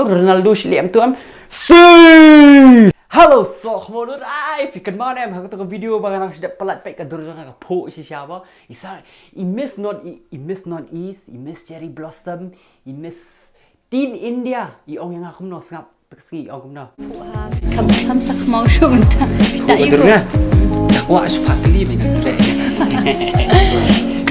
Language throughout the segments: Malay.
Ronaldo liệm tuan. Halo sohmonut fikir mana em aku tengok video bagan aku sudah pelat pek kadur dengan kapok si siapa. Isa, I miss Northeast, I miss cherry blossom, I miss Teen India. I orang yang aku nak sengap terski aku nak. Kamu sak mau show entah. Tak ikut. Aku asal kali banyak tu.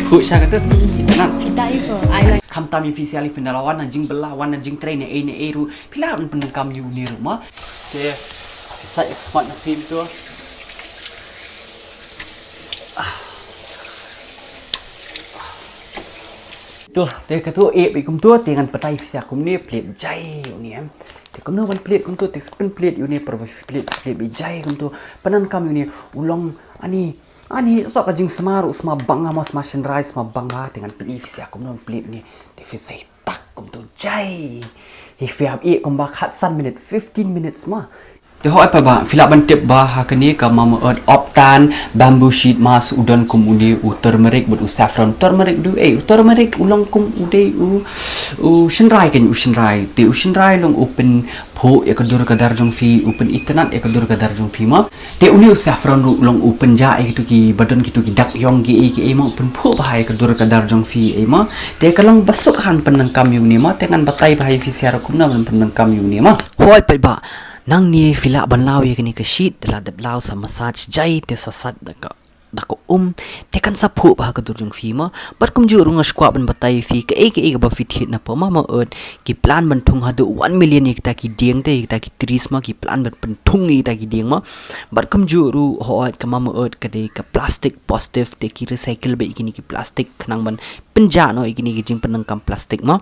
Kau siapa tu? Itulah. Tak ikut. I like. Kamu tahu visi alif adalah warna jing belah, warna jing train ni ru. Pilar pun penengkam you ni rumah. Okay. Saya mat nak film tu. Tu, dia kata bikum tu dengan petai visi aku ni plate jai ni em. Dia kena one plate kum tu, pen plate you ni per plate bijai kum tu. Penan kami ni ulang ani sok kajing semaru semabang mas masin rice semabang dengan plate visi aku ni plate ni. Dia visi tak kum tu jai. If you have kum bakat 1 minute 15 minutes mah. Teh apa ba? Filak bantip bah kini ke Mamaearth optan bamboo sheet mas udon kum ude turmeric but saffron turmeric du turmeric ulang kum ude shinrai kan shinrai te shinrai long open pho ekadur kadar jong fi open internet ekadur kadar jong fi ma te uni saffron ulang open ja itu ki badan kitu ki dak yong ki mo open pho bahai ekadur kadar jong fi ma te kalang basuk han penang kam yu ni ma tengan batai bahai fi siar kum na penang kam yu ni ma hoi pai ba nang ni filak banlaw ye kini ke sheet telah deblaw sa massage jai te sasat daka tekan sapu bah ke durjung fi ma barkum ju runga squad ban batai fi ke ba fit hit na pa Mamaearth ki plan ban thung hadu 1 million ek ta ki dieng te ek ta ki 30 ma ki plan ban penthung ek ta ki dieng ma barkum ju ru hoat ke Mamaearth ke de ke plastic positive te ki recycle be kini ki plastic khnang ban penja no ikini ki jing penang kam plastic ma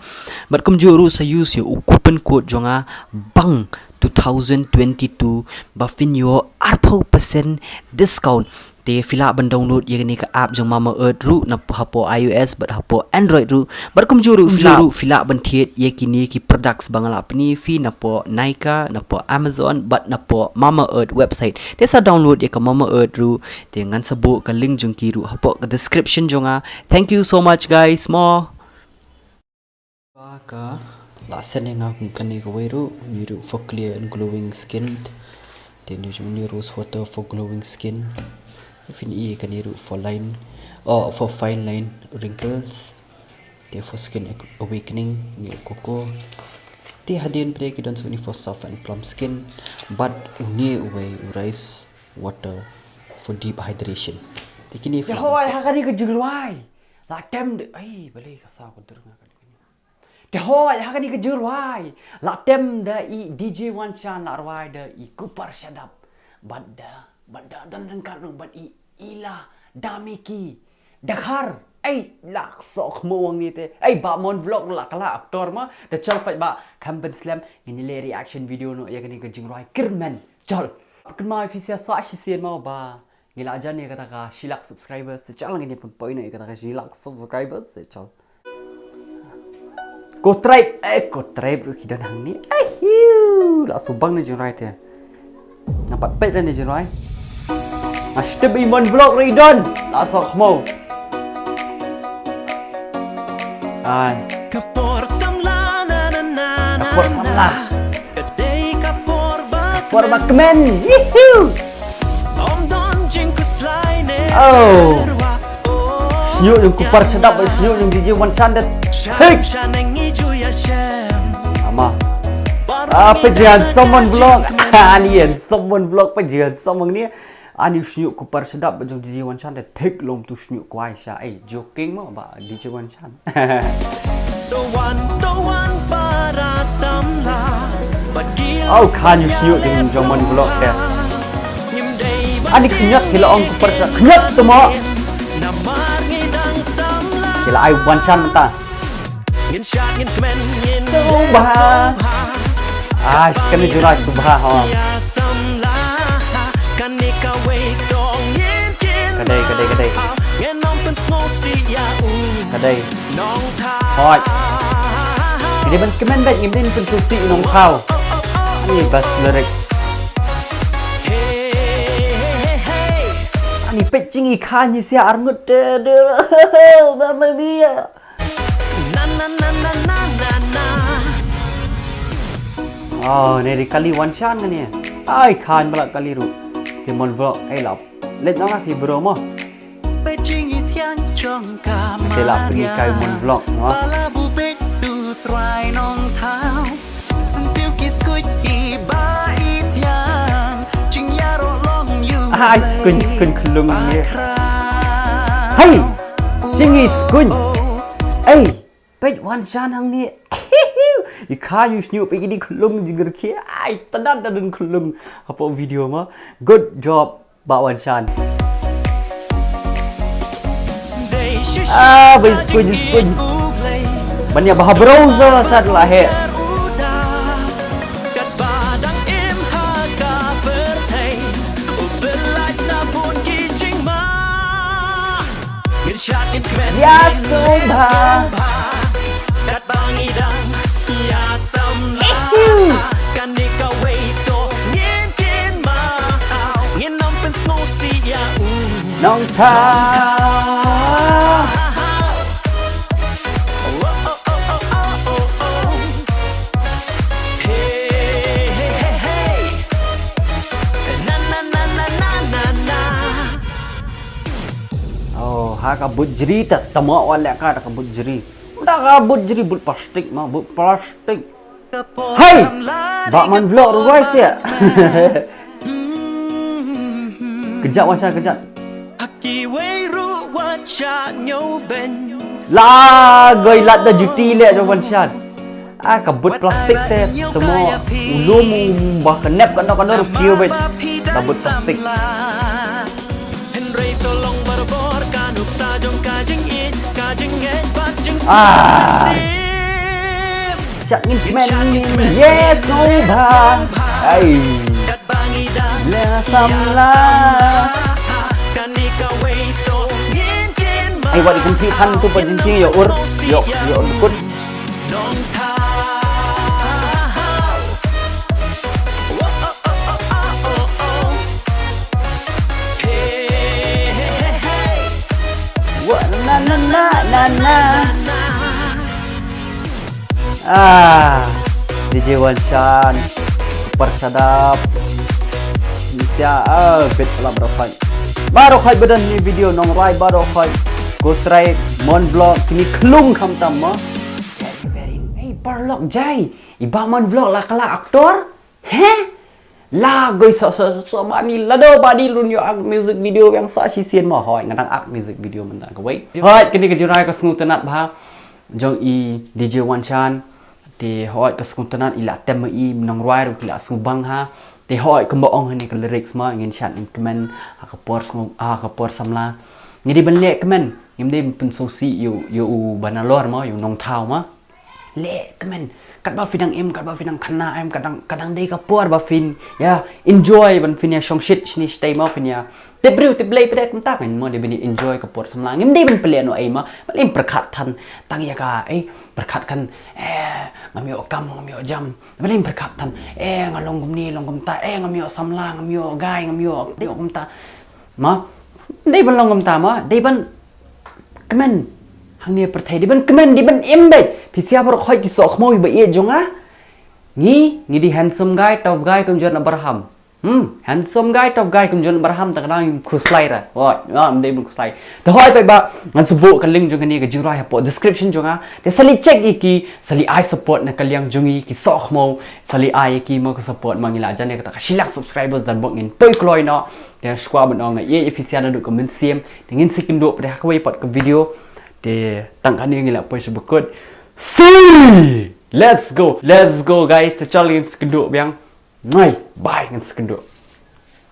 barkum ju ru sa use yo coupon code jonga bang 2022 buffin yo 4% discount te fila ban download ye ni ka app jong Mamaearth ru na hapo iOS but hapo Android ru barkum juru fila ban thiet ye kini ki products bangala apni fi na po Nika na po Amazon but na po Mamaearth website te sa download ye ka Mamaearth ru te ngan sabo ka link jong ki ru hapo ka description jonga. Thank you so much guys mo ka lasan yang aku kani ko weru niru for clear and glowing skin then ni rose water for glowing skin fin e kaniru for line for fine line wrinkles they for skin awakening ni koko ti hadian pre ki don suni for soft and plump skin but uni away rice water for deep hydration ti kini fla hoi hakani ke jurwai la tem de ai balik ka sa ko derng Teh hoi hakani ke jurwai la tem da I DJ One Chan la arwai da I Kupar shadap badda dan karung bad I Eladamitrre Dkhar lak sok mawang ni te ba mon vlog la kala aktor ma da chal pai ba kampen slam ini le reaction video no ya kani ke jingrai Kyrmen chal kemai fisia sa sien mau ba ngila ajan ya kata ka silak subscribers chal ngini pun point ya kata ka silak subscribers chal ko tribe ru kidan hang ni la subang ni jingrai te nampak pet ni jingrai Ashtab iman vlog Ridon Lasak mo Kapor samla Kapor bakmen Oh Senyuk yung kupar sedap senyuk yung DJ One Sandet Hek Ama Pejian someone vlog Anian someone vlog pejian someone ni Ani senyuk kupar sedap bajong DJ One Chan take lom tu senyuk kuai sya joking mo ba DJ One Chan Oh kan you senyuk dengan zaman vlog dia Ani kenyat kila ong kupar sedap kenyat tu mo kila ai One Chan mentah subha sekarang jurai subha ha Kadai Hoi Ini ban kemen baik ngimdin pun susi nong kau Ini bas lyrics Ani pecing ikannya si arngut Mama mia Oh, ni kali one shot kan ni. Ai khan balak kali ru. Thì mon vlog ai lap. Let nó là thì bro mo. Thì lap pergi kai mon vlog no. Ai skun kelung ni. Hey, jingi skun. Hey, pet one shot hang ni. Ikha you snew pergi di kelung jigar kia. Ai tadan kelung. Apa video mah. Good job Pak Wan Shan. Skun. Banyak baha browser saat lahir. Ya Subha. Nong ta. Oh, ha kabut jeri tak tama wala ka kabut jeri. Dah kabut jeri but plastik mah, but plastik. Hey, Bakman vlog guys ya. Kejap Washa, kejap. Lah, goi lat dah juti le jo Washa. Kabut plastik teh, temo ulum bah kenep kan rupiah bet. Kabut plastik. Siap ngin yes no bah. Ai. La samla. Ai wat ikan kan tu penjing ya ur. Yo ikut. Wa na. DJ Wan Shan Kupar shadap Indonesia bet pala baroh khai badan ni video nong rai baroh khai go try mon vlog kini kelung kham tam ma very hey parlok jai iba mon vlog la kala aktor la goi so mani lado badi run yo ak music video yang sa si sien ma hoi ngadang ak music video man ta ko wei hoi kini ke jurai ka snu tenat ba jong i DJ Wan Shan thì hỏi cái sung tân ila tem i nong rai ru kila subang ha thì hỏi cái boong hani cái lyrics ma ngin chat in comment kapor samla ni di ban le comment ngim di pun sosi yo banalor ma yo nong thau ma le comment kat ba finang khana em kadang dei kapor ba fin ya enjoy ban fin ya song shit ni stay ma fin ya te bru te play pret mta kan mo de bini enjoy kapor samla ngim di ban ple no ai ma malim perkhat than tang ya ka perkhat kan ngamio jam malim perkhat than ngalong gum ni long gum ta ngamio samla ngamio gai ngamio de gum ta ma dei ban long gum ta ma dei ban comment hang ni perthai di ban comment di ban embe phi sia por khoi ki so khmoi ba e jonga ngi di handsome guy top guy kum jon abraham handsome guy top guy kum jon abraham ta kadang khuslai ra oi dei ban khuslai ta hoi pe ba ngan subu ka link jong ni ka jurai po description jonga te sali check ki sali I support na kalyang jongi ki so khmo sali I ki mo ka support mangila jan ne ka ta silak subscribers dan bok ngin poi kloi no te squad ban ong na ye efficient na du ka men sim te ngin sikim do pre ka wei pot ka video te tang kan ni la poi sebekut see let's go guys te challenge keduk biang bye ngan sekenduk